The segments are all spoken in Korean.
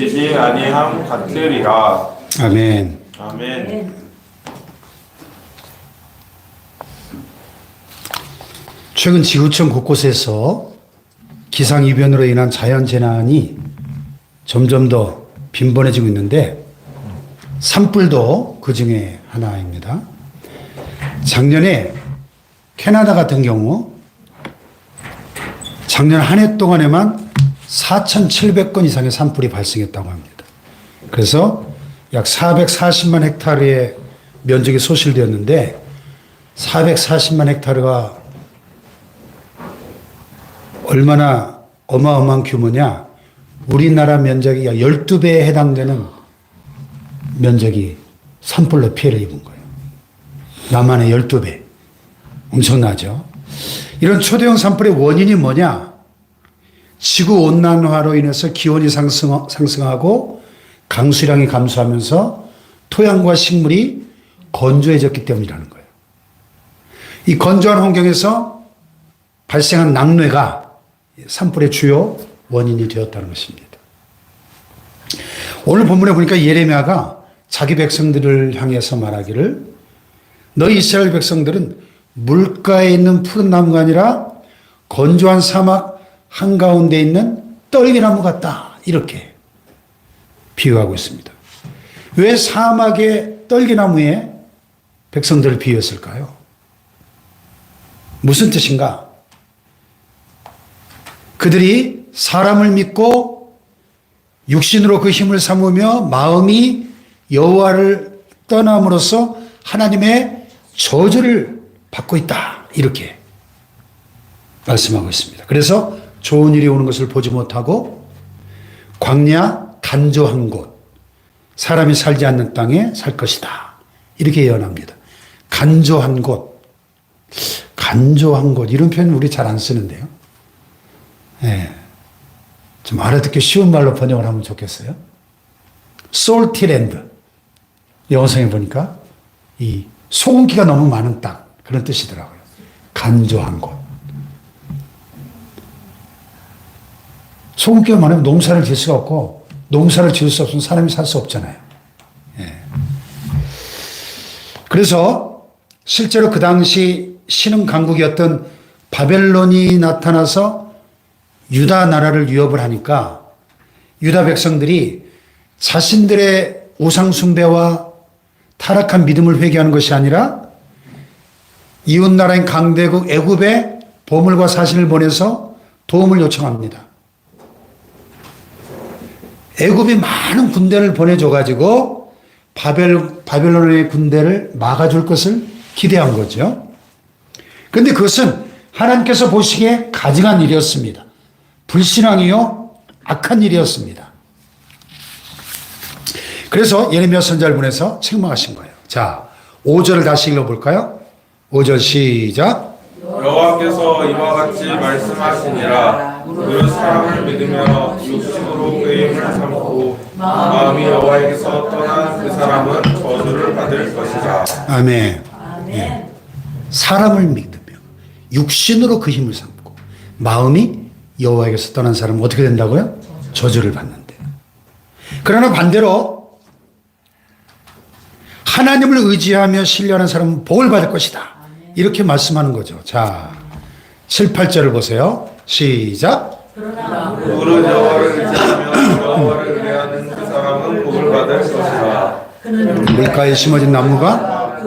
지지 아니함 같으리라. 아멘. 아멘. 최근 지구촌 곳곳에서 기상이변으로 인한 자연재난이 점점 더 빈번해지고 있는데 산불도 그 중에 하나입니다. 작년에 캐나다 같은 경우 작년 한 해 동안에만 4,700건 이상의 산불이 발생했다고 합니다. 그래서 약 440만 헥타르의 면적이 소실되었는데 440만 헥타르가 얼마나 어마어마한 규모냐. 우리나라 면적이 약 12배에 해당되는 면적이 산불로 피해를 입은 거예요. 남한의 12배. 엄청나죠. 이런 초대형 산불의 원인이 뭐냐. 지구온난화로 인해서 기온이 상승하고 강수량이 감소하면서 토양과 식물이 건조해졌기 때문이라는 거예요. 이 건조한 환경에서 발생한 낙뢰가 산불의 주요 원인이 되었다는 것입니다. 오늘 본문에 보니까 예레미야가 자기 백성들을 향해서 말하기를 너희 이스라엘 백성들은 물가에 있는 푸른 나무가 아니라 건조한 사막 한가운데 있는 떨기나무 같다. 이렇게 비유하고 있습니다. 왜 사막의 떨기나무에 백성들을 비유했을까요? 무슨 뜻인가? 그들이 사람을 믿고 육신으로 그 힘을 삼으며 마음이 여호와를 떠남으로써 하나님의 저주를 받고 있다. 이렇게 말씀하고 있습니다. 그래서 좋은 일이 오는 것을 보지 못하고 광야 간조한 곳, 사람이 살지 않는 땅에 살 것이다. 이렇게 예언합니다. 간조한 곳, 간조한 곳 이런 표현 우리 잘 안 쓰는데요. 네. 좀 알아듣기 쉬운 말로 번역을 하면 좋겠어요. salty land. 영어성에 보니까 이 소금기가 너무 많은 땅 그런 뜻이더라고요. 간조한 곳. 소금기가 많으면 농사를 지을 수가 없고 농사를 지을 수 없으면 사람이 살 수 없잖아요. 예. 그래서 실제로 그 당시 신흥 강국이었던 바벨론이 나타나서 유다 나라를 위협을 하니까 유다 백성들이 자신들의 우상 숭배와 타락한 믿음을 회개하는 것이 아니라 이웃 나라인 강대국 애굽에 보물과 사신을 보내서 도움을 요청합니다. 애굽이 많은 군대를 보내줘가지고 바벨론의 군대를 막아줄 것을 기대한 거죠. 그런데 그것은 하나님께서 보시기에 가증한 일이었습니다. 불신앙이요 악한 일이었습니다. 그래서 예레미야 선지자를 보내서 책망하신 거예요. 자, 5절을 다시 읽어볼까요? 5절 시작. 여호와께서 이와 같이 말씀하시니라. 그 사람을 믿으며 육신으로 그의 힘을 삼고 마음이 여호와에게서 떠난 그 사람은 저주를 받을 것이라. 아멘. 예. 사람을 믿으며 육신으로 그 힘을 삼고 마음이 여호와에게서 떠난 사람은 어떻게 된다고요? 저주를 받는데. 그러나 반대로 하나님을 의지하며 신뢰하는 사람은 복을 받을 것이다. 이렇게 말씀하는 거죠. 자, 7, 8절을 보세요. 시작. 무릇 여호와를 의지하며 여호와를 의뢰하는 그 사람은 복을 받을 것이라. 물가에 심어진 나무가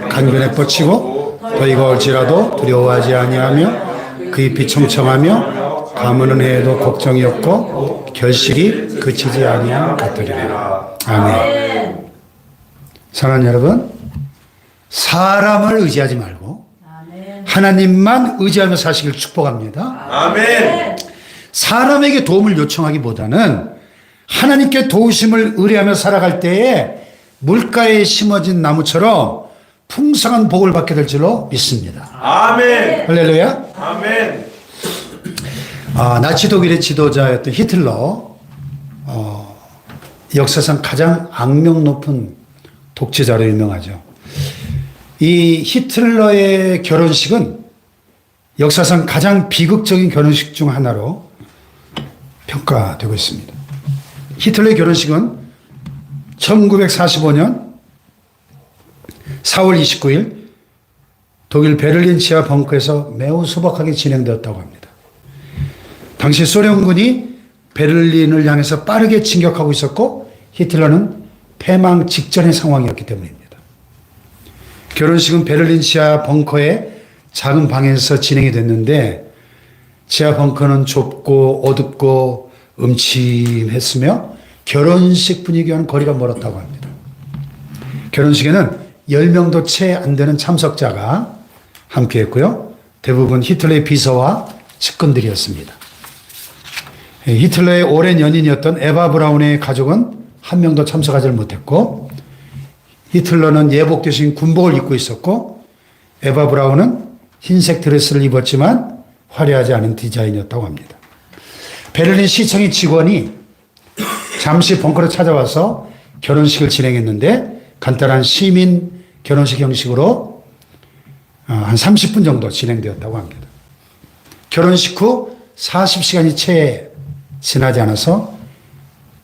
강변에 뻗치고 더위가 올지라도 두려워하지 아니하며 그 잎이 청청하며 가무는 해에도 걱정이 없고 결실이 그치지 아니함 같으리라. 아멘. 사랑하는 여러분, 사람을 의지하지 말고 하나님만 의지하며 사시길 축복합니다. 아멘. 사람에게 도움을 요청하기보다는 하나님께 도우심을 의뢰하며 살아갈 때에 물가에 심어진 나무처럼 풍성한 복을 받게 될 줄로 믿습니다. 아멘. 할렐루야. 아멘. 나치 독일의 지도자였던 히틀러, 역사상 가장 악명 높은 독재자로 유명하죠. 이 히틀러의 결혼식은 역사상 가장 비극적인 결혼식 중 하나로 평가되고 있습니다. 히틀러의 결혼식은 1945년 4월 29일 독일 베를린 지하 벙커에서 매우 소박하게 진행되었다고 합니다. 당시 소련군이 베를린을 향해서 빠르게 진격하고 있었고 히틀러는 패망 직전의 상황이었기 때문입니다. 결혼식은 베를린 지하 벙커의 작은 방에서 진행이 됐는데 지하 벙커는 좁고 어둡고 음침했으며 결혼식 분위기와는 거리가 멀었다고 합니다. 결혼식에는 10명도 채 안 되는 참석자가 함께했고요. 대부분 히틀러의 비서와 측근들이었습니다. 히틀러의 오랜 연인이었던 에바 브라운의 가족은 한 명도 참석하지 못했고 히틀러는 예복 대신 군복을 입고 있었고 에바 브라운은 흰색 드레스를 입었지만 화려하지 않은 디자인이었다고 합니다. 베를린 시청의 직원이 잠시 벙커로 찾아와서 결혼식을 진행했는데 간단한 시민 결혼식 형식으로 한 30분 정도 진행되었다고 합니다. 결혼식 후 40시간이 채 지나지 않아서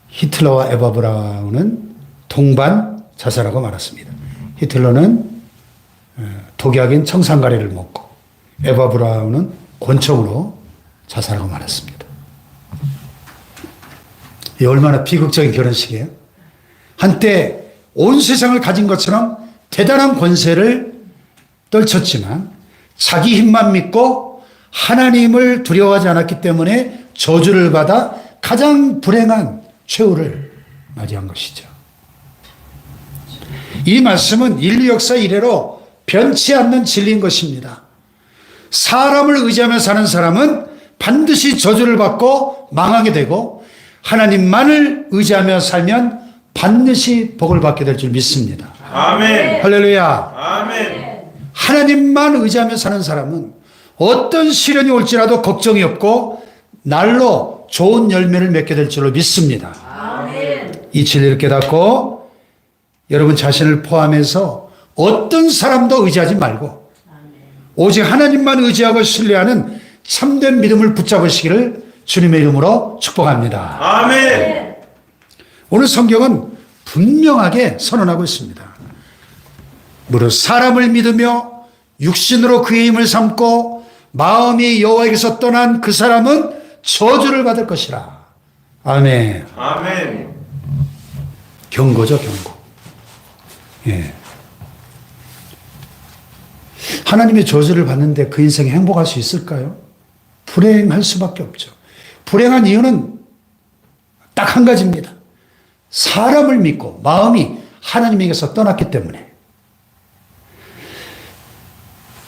히틀러와 에바 브라운은 동반 자살하고 말았습니다. 히틀러는 독약인 청산가리를 먹고 에바 브라운은 권총으로 자살하고 말았습니다. 이 얼마나 비극적인 결혼식이에요. 한때 온 세상을 가진 것처럼 대단한 권세를 떨쳤지만 자기 힘만 믿고 하나님을 두려워하지 않았기 때문에 저주를 받아 가장 불행한 최후를 맞이한 것이죠. 이 말씀은 인류 역사 이래로 변치 않는 진리인 것입니다. 사람을 의지하며 사는 사람은 반드시 저주를 받고 망하게 되고 하나님만을 의지하며 살면 반드시 복을 받게 될 줄 믿습니다. 아멘. 할렐루야. 아멘. 하나님만 의지하며 사는 사람은 어떤 시련이 올지라도 걱정이 없고 날로 좋은 열매를 맺게 될 줄로 믿습니다. 아멘. 이 진리를 깨닫고 여러분 자신을 포함해서 어떤 사람도 의지하지 말고 오직 하나님만 의지하고 신뢰하는 참된 믿음을 붙잡으시기를 주님의 이름으로 축복합니다. 아멘. 오늘 성경은 분명하게 선언하고 있습니다. 무릇 사람을 믿으며 육신으로 그의 힘을 삼고 마음이 여호와에게서 떠난 그 사람은 저주를 받을 것이라. 아멘. 아멘. 경고죠, 경고. 예. 하나님의 저주를 받는데 그 인생에 행복할 수 있을까요? 불행할 수밖에 없죠. 불행한 이유는 딱 한 가지입니다. 사람을 믿고 마음이 하나님에게서 떠났기 때문에.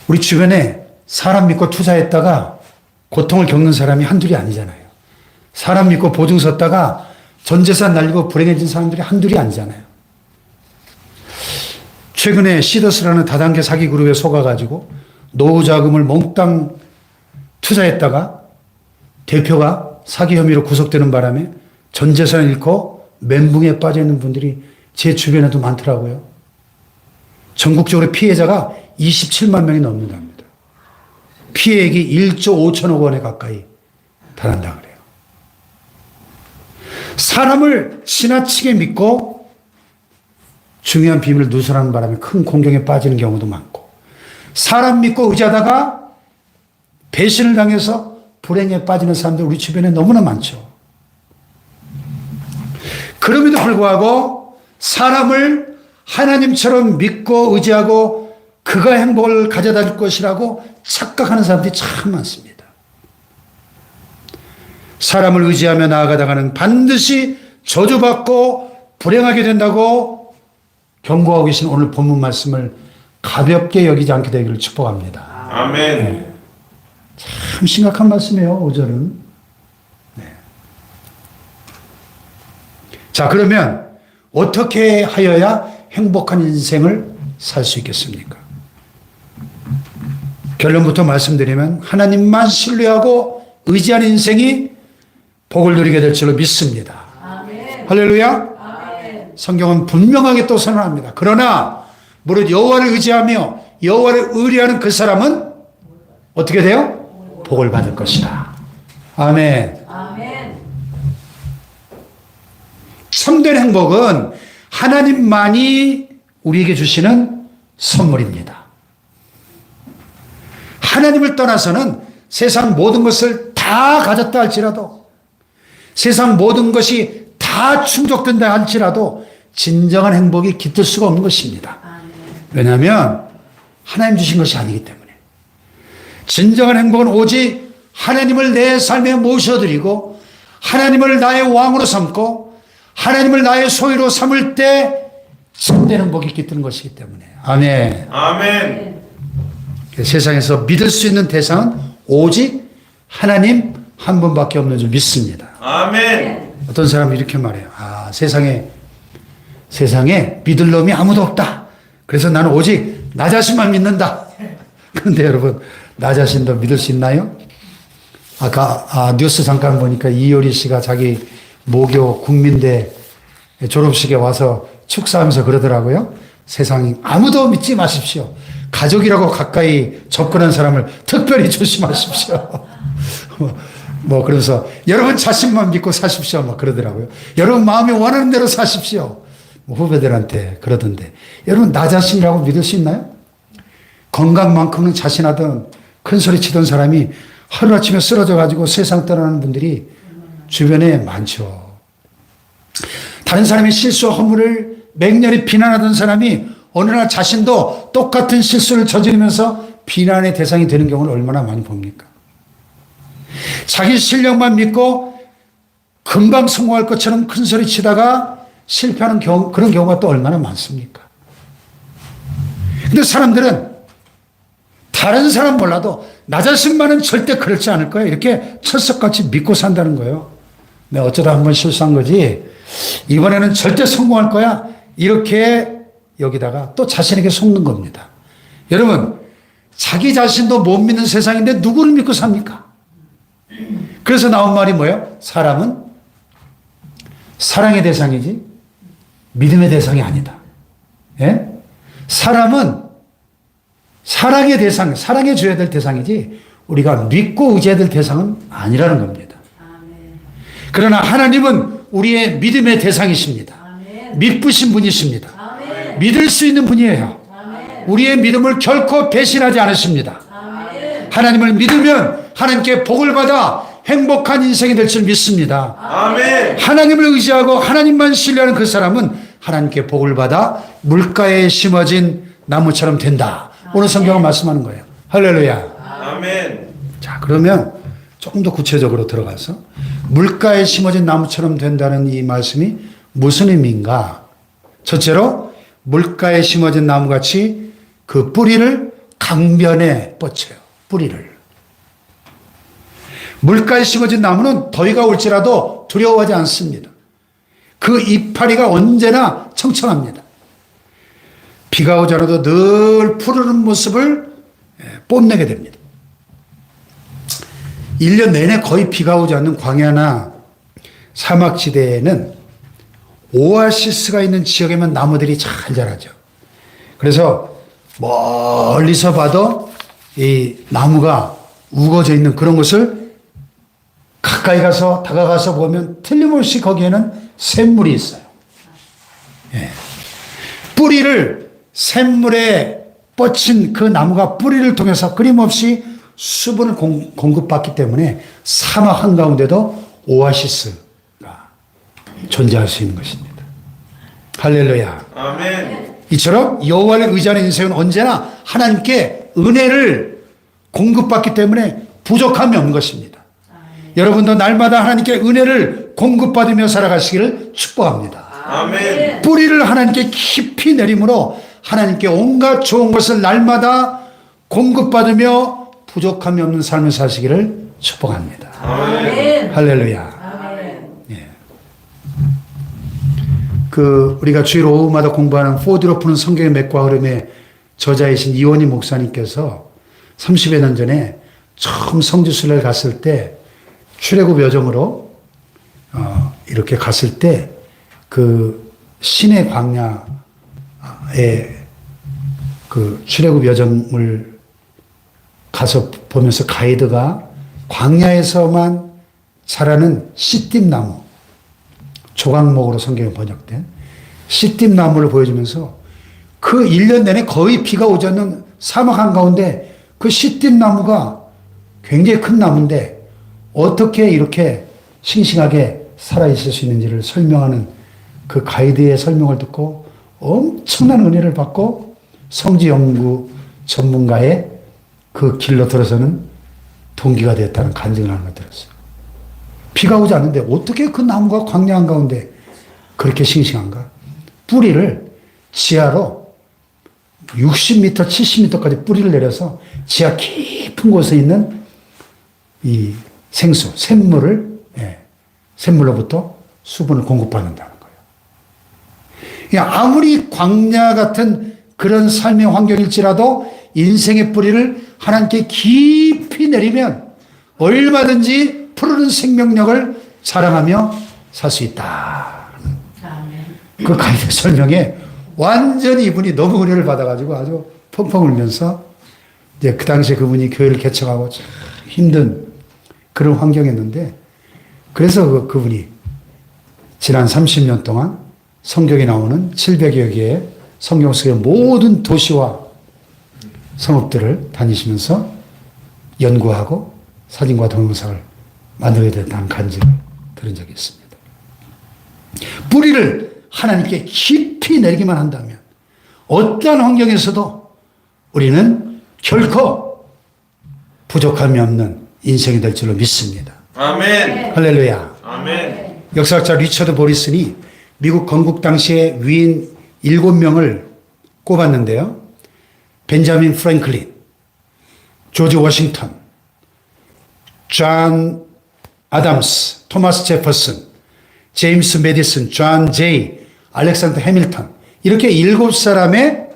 우리 주변에 사람 믿고 투자했다가 고통을 겪는 사람이 한둘이 아니잖아요. 사람 믿고 보증 섰다가 전 재산 날리고 불행해진 사람들이 한둘이 아니잖아요. 최근에 시더스라는 다단계 사기 그룹에 속아가지고 노후 자금을 몽땅 투자했다가 대표가 사기 혐의로 구속되는 바람에 전 재산을 잃고 멘붕에 빠져 있는 분들이 제 주변에도 많더라고요. 전국적으로 피해자가 27만 명이 넘는답니다. 피해액이 1조 5천억 원에 가까이 달한다 그래요. 사람을 지나치게 믿고 중요한 비밀을 누설하는 바람에 큰 공경에 빠지는 경우도 많고 사람 믿고 의지하다가 배신을 당해서 불행에 빠지는 사람들 우리 주변에 너무나 많죠. 그럼에도 불구하고 사람을 하나님처럼 믿고 의지하고 그가 행복을 가져다 줄 것이라고 착각하는 사람들이 참 많습니다. 사람을 의지하며 나아가다가는 반드시 저주받고 불행하게 된다고 경고하고 계신 오늘 본문 말씀을 가볍게 여기지 않게 되기를 축복합니다. 아멘. 네. 참 심각한 말씀이에요, 5절은. 네. 자, 그러면 어떻게 하여야 행복한 인생을 살 수 있겠습니까? 결론부터 말씀드리면 하나님만 신뢰하고 의지하는 인생이 복을 누리게 될 줄로 믿습니다. 아멘. 할렐루야. 아멘. 성경은 분명하게 또 선언합니다. 그러나 무릇 여호와를 의지하며 여호와를 의뢰하는 그 사람은 어떻게 돼요? 복을 받을 것이다. 아멘. 아멘. 참된 행복은 하나님만이 우리에게 주시는 선물입니다. 하나님을 떠나서는 세상 모든 것을 다 가졌다 할지라도, 세상 모든 것이 다 충족된다 할지라도 진정한 행복이 깃들 수가 없는 것입니다. 왜냐하면 하나님 주신 것이 아니기 때문에. 진정한 행복은 오직 하나님을 내 삶에 모셔드리고 하나님을 나의 왕으로 삼고 하나님을 나의 소유로 삼을 때 참된 행복이 깃드는 것이기 때문에. 아멘. 아멘. 세상에서 믿을 수 있는 대상은 오직 하나님 한 분밖에 없는 줄 믿습니다. 아멘. 어떤 사람이 이렇게 말해요. 세상에 믿을 놈이 아무도 없다. 그래서 나는 오직 나 자신만 믿는다. 그런데 여러분, 나 자신도 믿을 수 있나요? 아까 뉴스 잠깐 보니까 이효리 씨가 자기 모교 국민대 졸업식에 와서 축사하면서 그러더라고요. 세상에 아무도 믿지 마십시오. 가족이라고 가까이 접근한 사람을 특별히 조심하십시오. 그러면서 여러분 자신만 믿고 사십시오. 그러더라고요. 여러분 마음이 원하는 대로 사십시오. 후배들한테 그러던데. 여러분 나 자신이라고 믿을 수 있나요? 건강만큼은 자신하던 큰 소리 치던 사람이 하루아침에 쓰러져가지고 세상 떠나는 분들이 주변에 많죠. 다른 사람의 실수와 허물을 맹렬히 비난하던 사람이 어느 날 자신도 똑같은 실수를 저지르면서 비난의 대상이 되는 경우를 얼마나 많이 봅니까? 자기 실력만 믿고 금방 성공할 것처럼 큰 소리 치다가 실패하는 그런 경우가 또 얼마나 많습니까? 근데 사람들은 다른 사람 몰라도 나 자신만은 절대 그렇지 않을 거야. 이렇게 철석같이 믿고 산다는 거예요. 내가 어쩌다 한번 실수한 거지. 이번에는 절대 성공할 거야. 이렇게 여기다가 또 자신에게 속는 겁니다. 여러분, 자기 자신도 못 믿는 세상인데 누구를 믿고 삽니까? 그래서 나온 말이 뭐예요? 사람은 사랑의 대상이지 믿음의 대상이 아니다. 예? 사람은 사랑의 대상, 사랑해줘야 될 대상이지 우리가 믿고 의지해야 될 대상은 아니라는 겁니다. 그러나 하나님은 우리의 믿음의 대상이십니다. 믿으신 분이십니다. 믿을 수 있는 분이에요. 우리의 믿음을 결코 배신하지 않으십니다. 하나님을 믿으면 하나님께 복을 받아 행복한 인생이 될 줄 믿습니다. 아멘. 하나님을 의지하고 하나님만 신뢰하는 그 사람은 하나님께 복을 받아 물가에 심어진 나무처럼 된다. 오늘 성경은 말씀하는 거예요. 할렐루야. 아멘. 자, 그러면 조금 더 구체적으로 들어가서 물가에 심어진 나무처럼 된다는 이 말씀이 무슨 의미인가? 첫째로 물가에 심어진 나무같이 그 뿌리를 강변에 뻗쳐요. 뿌리를. 물가에 심어진 나무는 더위가 올지라도 두려워하지 않습니다. 그 이파리가 언제나 청청합니다. 비가 오지 않아도 늘 푸르른 모습을 뽐내게 됩니다. 1년 내내 거의 비가 오지 않는 광야나 사막지대에는 오아시스가 있는 지역에만 나무들이 잘 자라죠. 그래서 멀리서 봐도 이 나무가 우거져 있는 그런 곳을 가까이 가서 다가가서 보면 틀림없이 거기에는 샘물이 있어요. 예. 뿌리를 샘물에 뻗친 그 나무가 뿌리를 통해서 끊임없이 수분을 공급받기 때문에 사막 한가운데도 오아시스가 존재할 수 있는 것입니다. 할렐루야. 아멘. 이처럼 여호와를 의지하는 인생은 언제나 하나님께 은혜를 공급받기 때문에 부족함이 없는 것입니다. 여러분도 날마다 하나님께 은혜를 공급받으며 살아가시기를 축복합니다. 아멘. 뿌리를 하나님께 깊이 내림으로 하나님께 온갖 좋은 것을 날마다 공급받으며 부족함이 없는 삶을 사시기를 축복합니다. 아멘. 할렐루야. 예. 우리가 주일 오후마다 공부하는 포드로 푸는 성경의 맥과 흐름의 저자이신 이원희 목사님께서 30여 년 전에 처음 성지순례를 갔을 때 출애굽 여정으로 이렇게 갔을 때 그 신의 광야에 그 출애굽 여정을 가서 보면서 가이드가 광야에서만 자라는 씨띠나무 조각목으로 성경이 번역된 시띠 나무를 보여주면서 그 1년 내내 거의 비가 오지 않는 사막 한가운데 그 시띠 나무가 굉장히 큰 나무인데 어떻게 이렇게 싱싱하게 살아있을 수 있는지를 설명하는 그 가이드의 설명을 듣고 엄청난 은혜를 받고 성지 연구 전문가의 그 길로 들어서는 동기가 되었다는 간증을 하는 걸 들었어요. 비가 오지 않는데 어떻게 그 나무가 광야 한가운데 그렇게 싱싱한가? 뿌리를 지하로 60m, 70m까지 뿌리를 내려서 지하 깊은 곳에 있는 이 생수, 샘물로부터 수분을 공급받는다는 거예요. 아무리 광야 같은 그런 삶의 환경일지라도 인생의 뿌리를 하나님께 깊이 내리면 얼마든지 푸르른 생명력을 자랑하며 살 수 있다. 그 가이드 설명에 완전히 이분이 너무 은혜를 받아가지고 아주 펑펑 울면서 이제 그 당시에 그분이 교회를 개척하고 힘든 그런 환경이었는데 그래서 그분이 지난 30년 동안 성경에 나오는 700여 개의 성경 속의 모든 도시와 성읍들을 다니시면서 연구하고 사진과 동영상을 만들게 됐다는 간증을 들은 적이 있습니다. 뿌리를 하나님께 깊이 내리기만 한다면 어떠한 환경에서도 우리는 결코 부족함이 없는 인생이 될 줄로 믿습니다. 아멘. 할렐루야. 아멘. 역사학자 리처드 보리슨이 미국 건국 당시에 위인 7명을 꼽았는데요. 벤자민 프랭클린, 조지 워싱턴, 존 아담스, 토마스 제퍼슨, 제임스 메디슨, 존 제이, 알렉산더 해밀턴 이렇게 7사람의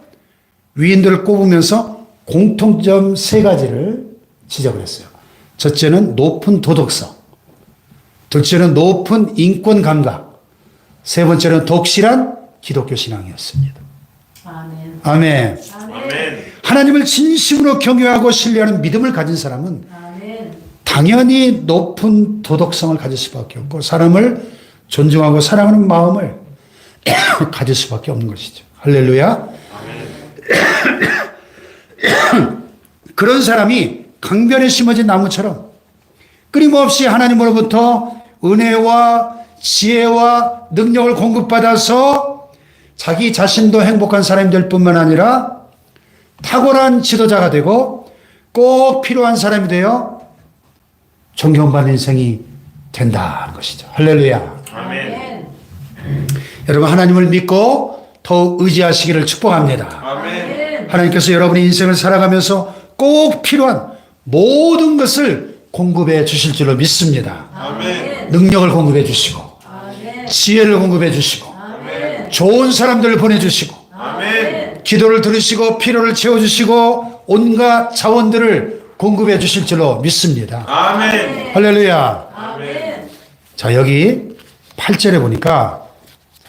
위인들을 꼽으면서 공통점 3가지를 지적을 했어요. 첫째는 높은 도덕성, 둘째는 높은 인권 감각, 세 번째는 독실한 기독교 신앙이었습니다. 아멘. 아멘. 아멘. 하나님을 진심으로 경외하고 신뢰하는 믿음을 가진 사람은 아멘. 당연히 높은 도덕성을 가질 수밖에 없고 사람을 존중하고 사랑하는 마음을 가질 수밖에 없는 것이죠. 할렐루야. 그런 사람이 강변에 심어진 나무처럼 끊임없이 하나님으로부터 은혜와 지혜와 능력을 공급받아서 자기 자신도 행복한 사람이 될 뿐만 아니라 탁월한 지도자가 되고 꼭 필요한 사람이 되어 존경받는 인생이 된다는 것이죠. 할렐루야. 아멘. 여러분 하나님을 믿고 더욱 의지하시기를 축복합니다. 아멘. 하나님께서 여러분의 인생을 살아가면서 꼭 필요한 모든 것을 공급해 주실 줄로 믿습니다. 아멘. 능력을 공급해 주시고 아멘. 지혜를 공급해 주시고 아멘. 좋은 사람들을 보내주시고 아멘. 기도를 들으시고 필요를 채워주시고 온갖 자원들을 공급해 주실 줄로 믿습니다. 아멘. 할렐루야. 아멘. 자 여기 8절에 보니까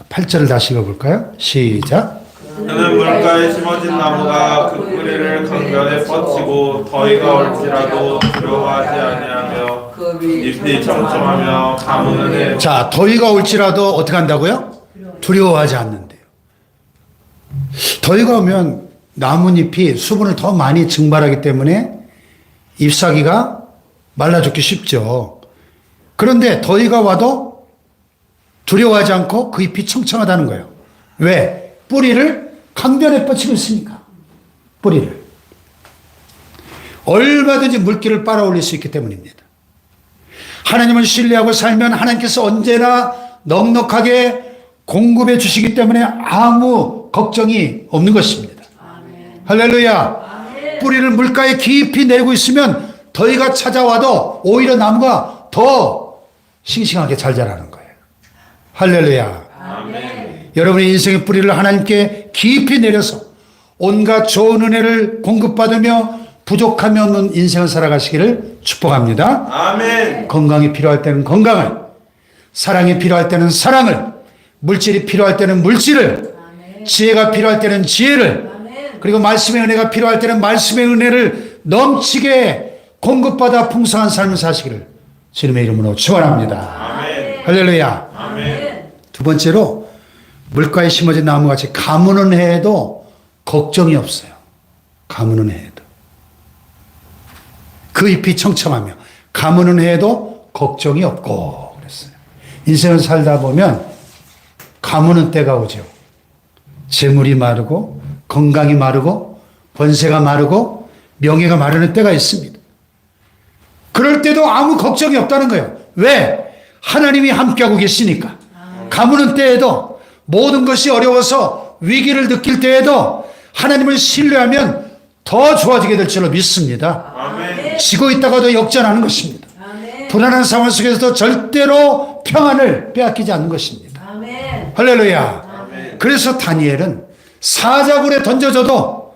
8절을 다시 읽어볼까요? 시작. 그는 물가에 심어진 나무가 그 뿌리를 강변에 뻗치고 더위가 올지라도 두려워하지 아니하며 잎이 청청하며 가무는 자 더위가 올지라도 어떻게 한다고요? 두려워하지 않는데요. 더위가 오면 나뭇잎이 수분을 더 많이 증발하기 때문에 잎사귀가 말라 죽기 쉽죠. 그런데 더위가 와도 두려워하지 않고 그 잎이 청청하다는 거예요. 왜? 뿌리를 강변에 뻗치고 있으니까. 뿌리를. 얼마든지 물기를 빨아올릴 수 있기 때문입니다. 하나님을 신뢰하고 살면 하나님께서 언제나 넉넉하게 공급해 주시기 때문에 아무 걱정이 없는 것입니다. 아멘. 할렐루야. 아멘. 뿌리를 물가에 깊이 내리고 있으면 더위가 찾아와도 오히려 나무가 더 싱싱하게 잘 자라는 거예요. 할렐루야. 아멘. 여러분의 인생의 뿌리를 하나님께 깊이 내려서 온갖 좋은 은혜를 공급받으며 부족함이 없는 인생을 살아가시기를 축복합니다. 아멘. 건강이 필요할 때는 건강을, 사랑이 필요할 때는 사랑을, 물질이 필요할 때는 물질을, 아멘. 지혜가 필요할 때는 지혜를, 아멘. 그리고 말씀의 은혜가 필요할 때는 말씀의 은혜를 넘치게 공급받아 풍성한 삶을 사시기를 주님의 이름으로 축원합니다. 아멘. 할렐루야. 아멘. 두 번째로 물가에 심어진 나무같이 가무는 해에도 걱정이 없어요. 가무는 해에도. 그 잎이 청청하며 가무는 해에도 걱정이 없고 그랬어요. 인생을 살다 보면 가무는 때가 오죠. 재물이 마르고 건강이 마르고 번세가 마르고 명예가 마르는 때가 있습니다. 그럴 때도 아무 걱정이 없다는 거예요. 왜? 하나님이 함께하고 계시니까. 가무는 때에도 모든 것이 어려워서 위기를 느낄 때에도 하나님을 신뢰하면 더 좋아지게 될 줄로 믿습니다. 아멘. 지고 있다가도 역전하는 것입니다. 아멘. 불안한 상황 속에서도 절대로 평안을 빼앗기지 않는 것입니다. 아멘. 할렐루야. 아멘. 그래서 다니엘은 사자굴에 던져져도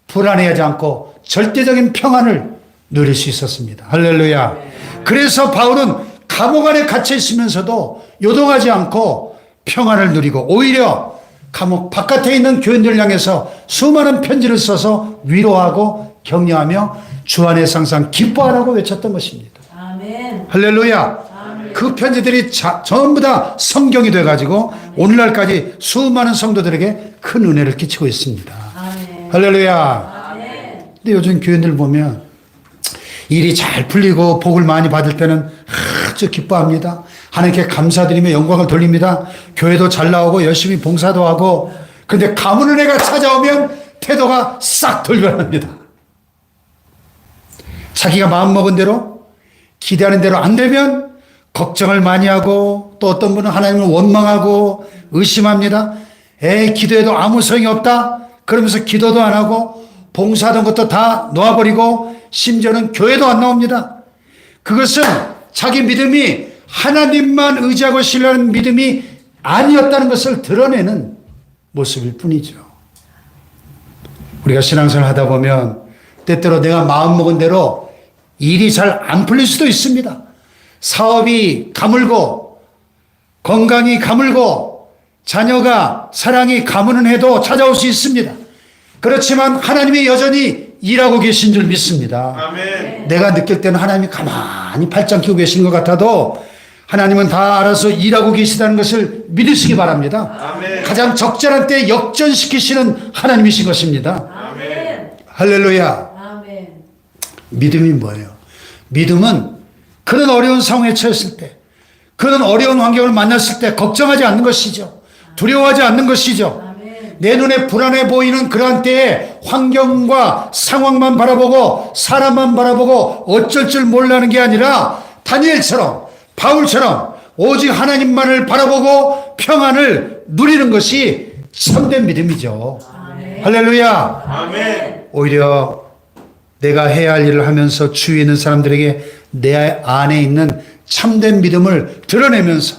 불안해하지 않고 절대적인 평안을 누릴 수 있었습니다. 할렐루야. 그래서 바울은 감옥 안에 갇혀 있으면서도 요동하지 않고 평안을 누리고 오히려 감옥 바깥에 있는 교인들을 향해서 수많은 편지를 써서 위로하고 격려하며 주 안에서 항상 기뻐하라고 외쳤던 것입니다. 아멘. 할렐루야. 그 편지들이 전부 다 성경이 돼가지고 오늘날까지 수많은 성도들에게 큰 은혜를 끼치고 있습니다. 아멘. 할렐루야. 아멘. 근데 요즘 교인들 보면 일이 잘 풀리고 복을 많이 받을 때는 아주 기뻐합니다. 하나님께 감사드리며 영광을 돌립니다. 교회도 잘 나오고 열심히 봉사도 하고. 그런데 가문 은혜가 찾아오면 태도가 싹 돌변합니다. 자기가 마음먹은 대로 기대하는 대로 안 되면 걱정을 많이 하고 또 어떤 분은 하나님을 원망하고 의심합니다. 기도해도 아무 소용이 없다. 그러면서 기도도 안 하고 봉사하던 것도 다 놓아버리고 심지어는 교회도 안 나옵니다. 그것은 자기 믿음이 하나님만 의지하고 신뢰하는 믿음이 아니었다는 것을 드러내는 모습일 뿐이죠. 우리가 신앙생활 하다 보면 때때로 내가 마음먹은 대로 일이 잘 안 풀릴 수도 있습니다. 사업이 가물고 건강이 가물고 자녀가 사랑이 가무는 해도 찾아올 수 있습니다. 그렇지만 하나님이 여전히 일하고 계신 줄 믿습니다. 아멘. 내가 느낄 때는 하나님이 가만히 팔짱 끼고 계신 것 같아도 하나님은 다 알아서 일하고 계시다는 것을 믿으시기 바랍니다. 아멘. 가장 적절한 때 역전시키시는 하나님이신 것입니다. 아멘. 할렐루야. 아멘. 믿음이 뭐예요? 믿음은 그런 어려운 상황에 처했을 때, 그런 어려운 환경을 만났을 때 걱정하지 않는 것이죠. 두려워하지 않는 것이죠. 아멘. 내 눈에 불안해 보이는 그러한 때에 환경과 상황만 바라보고 사람만 바라보고 어쩔 줄 몰라는 게 아니라 다니엘처럼 바울처럼 오직 하나님만을 바라보고 평안을 누리는 것이 참된 믿음이죠. 아멘. 할렐루야. 아멘. 오히려 내가 해야 할 일을 하면서 주위에 있는 사람들에게 내 안에 있는 참된 믿음을 드러내면서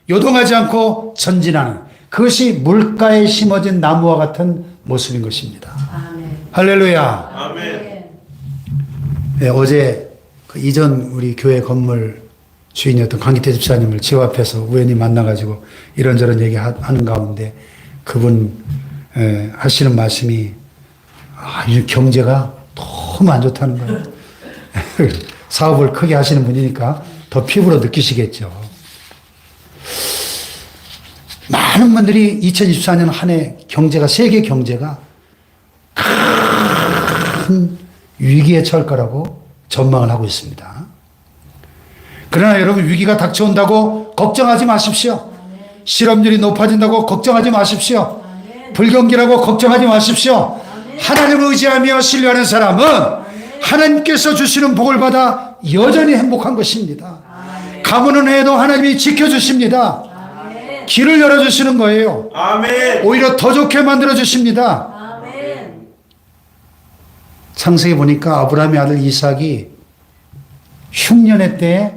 요동하지 않고 전진하는 그것이 물가에 심어진 나무와 같은 모습인 것입니다. 아멘. 할렐루야. 아멘. 네, 어제 그 이전 우리 교회 건물 주인이었던 강기태 집사님을 집 앞에서 우연히 만나가지고 이런저런 얘기하는 가운데 그분 하시는 말씀이 요즘 경제가 너무 안 좋다는 거예요. 사업을 크게 하시는 분이니까 더 피부로 느끼시겠죠. 많은 분들이 2024년 한 해 경제가, 세계 경제가 큰 위기에 처할 거라고 전망을 하고 있습니다. 그러나 여러분, 위기가 닥쳐온다고 걱정하지 마십시오. 실업률이 높아진다고 걱정하지 마십시오. 불경기라고 걱정하지 마십시오. 하나님을 의지하며 신뢰하는 사람은 하나님께서 주시는 복을 받아 여전히 행복한 것입니다. 가문은 해도 하나님이 지켜주십니다. 길을 열어주시는 거예요. 아멘. 오히려 더 좋게 만들어주십니다. 아멘. 창세기 보니까 아브라함의 아들 이삭이 흉년의 때에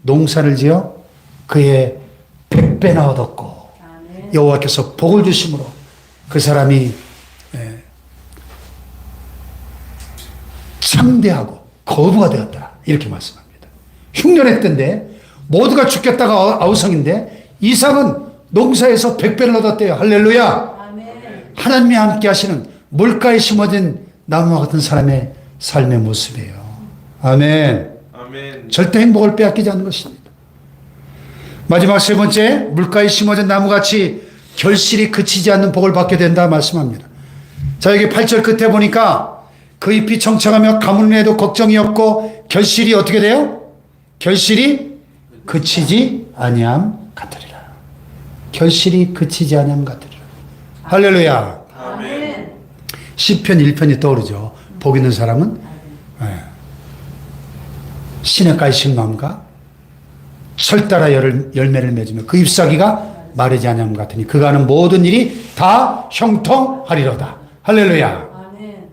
농사를 지어 그의 100배나 얻었고 아멘. 여호와께서 복을 주심으로 그 사람이 창대하고 거부가 되었다. 이렇게 말씀합니다. 흉년의 때인데 모두가 죽겠다가 아우성인데 이삭은 농사에서 100배를 얻었대요. 할렐루야. 아멘. 하나님이 함께 하시는 물가에 심어진 나무와 같은 사람의 삶의 모습이에요. 아멘. 아멘. 절대 행복을 빼앗기지 않는 것입니다. 마지막 세 번째, 물가에 심어진 나무같이 결실이 그치지 않는 복을 받게 된다 말씀합니다. 자, 여기 8절 끝에 보니까 그 잎이 청청하며 가물매도 걱정이 없고 결실이 어떻게 돼요? 결실이 그치지 아니함 같으리라. 결실이 그치지 아니함 같으리라. 할렐루야. 아멘. 시편 1편이 떠오르죠. 복 있는 사람은 시냇가에 신 나무가 철 따라 열매를 맺으며 그 잎사귀가 마르지 아니함 같으니 그가 하는 모든 일이 다 형통하리로다. 할렐루야. 아멘.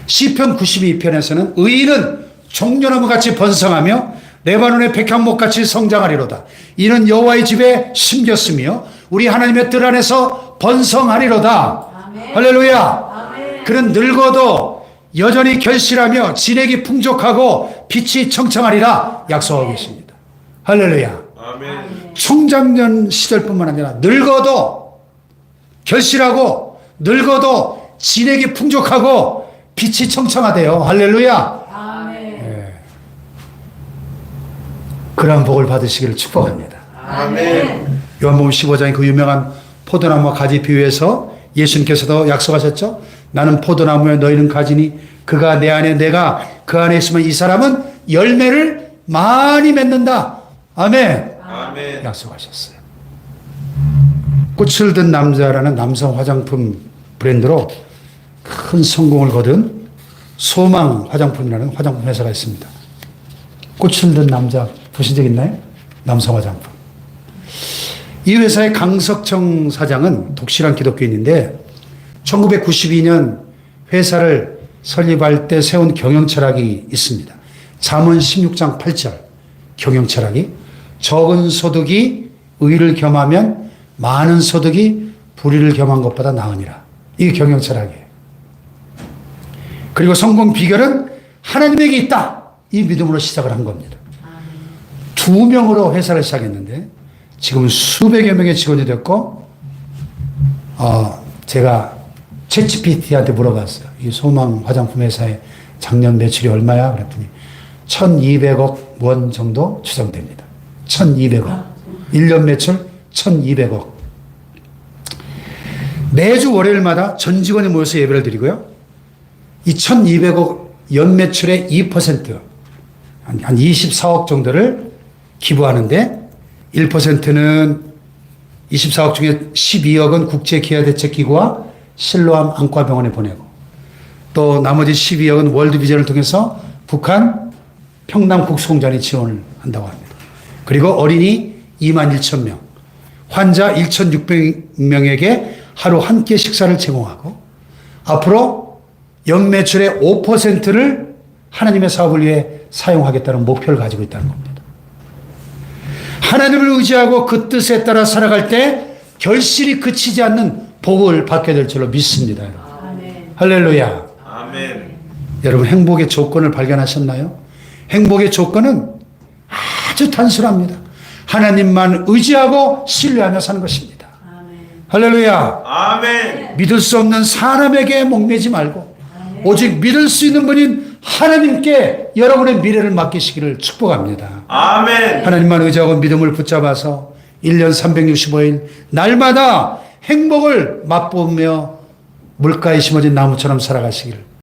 시편 92편에서는 의인은 종려나무같이 번성하며 레바논의 백향목같이 성장하리로다. 이는 여호와의 집에 심겼으며 우리 하나님의 뜰 안에서 번성하리로다. 아멘. 할렐루야. 아멘. 그는 늙어도 여전히 결실하며 진액이 풍족하고 빛이 청청하리라 약속하고 계십니다. 할렐루야. 아멘. 청장년 시절뿐만 아니라 늙어도 결실하고 늙어도 진액이 풍족하고 빛이 청청하대요. 할렐루야. 아멘. 그러한 복을 받으시기를 축복합니다. 아멘. 요한복음 15장의 그 유명한 포도나무와 가지 비유에서 예수님께서도 약속하셨죠. 나는 포도나무에 너희는 가지니 그가 내 안에 내가 그 안에 있으면 이 사람은 열매를 많이 맺는다. 아멘. 아멘. 약속하셨어요. 꽃을 든 남자라는 남성 화장품 브랜드로 큰 성공을 거둔 소망 화장품이라는 화장품 회사가 있습니다. 꽃을 든 남자 보신 적 있나요? 남성 화장품. 이 회사의 강석청 사장은 독실한 기독교인인데 1992년 회사를 설립할 때 세운 경영 철학이 있습니다. 잠언 16장 8절 경영 철학이 적은 소득이 의를 겸하면 많은 소득이 불의를 겸한 것보다 나으니라. 이게 경영 철학이에요. 그리고 성공 비결은 하나님에게 있다. 이 믿음으로 시작을 한 겁니다. 2명으로 회사를 시작했는데 지금 수백여 명의 직원이 됐고 제가 챗GPT한테 물어봤어요. 이 소망 화장품 회사의 작년 매출이 얼마야? 그랬더니 1200억 원 정도 추정됩니다. 1200억. 1년 매출 1200억. 매주 월요일마다 전 직원이 모여서 예배를 드리고요. 이 1200억 연 매출의 2%, 한 24억 정도를 기부하는데 1%는 24억 중에 12억은 국제기아대책기구와 실로암 안과병원에 보내고 또 나머지 12억은 월드비전을 통해서 북한 평남 국수공단에 지원을 한다고 합니다. 그리고 어린이 21,000명, 환자 1,600명에게 하루 한 끼 식사를 제공하고 앞으로 연매출의 5%를 하나님의 사업을 위해 사용하겠다는 목표를 가지고 있다는 겁니다. 하나님을 의지하고 그 뜻에 따라 살아갈 때 결실이 그치지 않는 복을 받게 될 줄로 믿습니다. 아멘. 할렐루야. 아멘. 여러분 행복의 조건을 발견하셨나요? 행복의 조건은 아주 단순합니다. 하나님만 의지하고 신뢰하며 사는 것입니다. 아멘. 할렐루야. 아멘. 믿을 수 없는 사람에게 목매지 말고 오직 믿을 수 있는 분인 하나님께 여러분의 미래를 맡기시기를 축복합니다. 아멘. 하나님만 의지하고 믿음을 붙잡아서 1년 365일 날마다 행복을 맛보며 물가에 심어진 나무처럼 살아가시기를